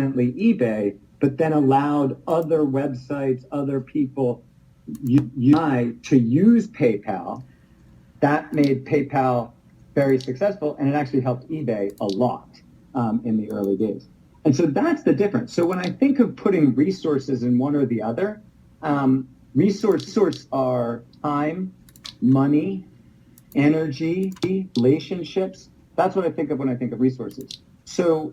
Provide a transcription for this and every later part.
predominantly eBay, but then allowed other websites, other people to use PayPal. That made PayPal very successful, and it actually helped eBay a lot in the early days. And so that's the difference. So when I think of putting resources in one or the other, resources are time, money, energy, relationships. That's what I think of when I think of resources. So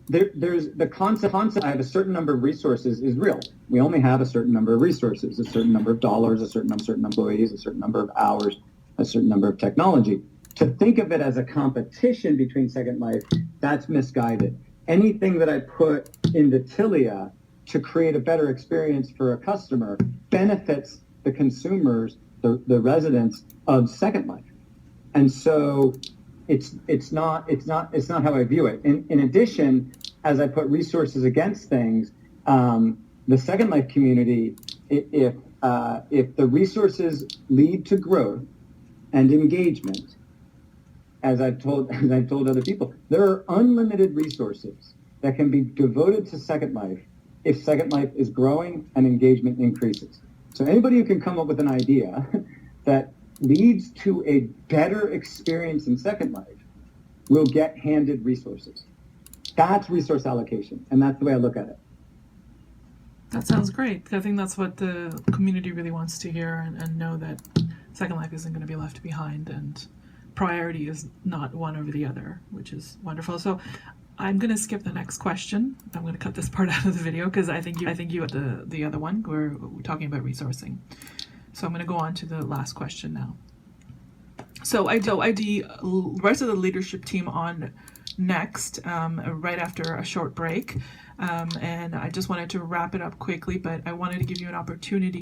there's the concept I have a certain number of resources is real. We only have a certain number of resources, a certain number of dollars, a certain number of employees, a certain number of hours, a certain number of technology. To think of it as a competition between Second Life, that's misguided. Anything that I put into Tilia to create a better experience for a customer benefits the consumers, the residents of Second Life. And so it's not how I view it. In addition, as I put resources against things, the Second Life community, if the resources lead to growth and engagement, as I've told other people, there are unlimited resources that can be devoted to Second Life if Second Life is growing and engagement increases. So anybody who can come up with an idea that leads to a better experience in Second Life will get handed resources. That's resource allocation, and that's the way I look at it. That sounds great. I think that's what the community really wants to hear, and know that Second Life isn't going to be left behind, and priority is not one over the other, which is wonderful. So I'm going to skip the next question. I'm going to cut this part out of the video because I think you had the other one. We're talking about resourcing. So I'm going to go on to the last question now. So I the rest of the leadership team on next, right after a short break. And I just wanted to wrap it up quickly, but I wanted to give you an opportunity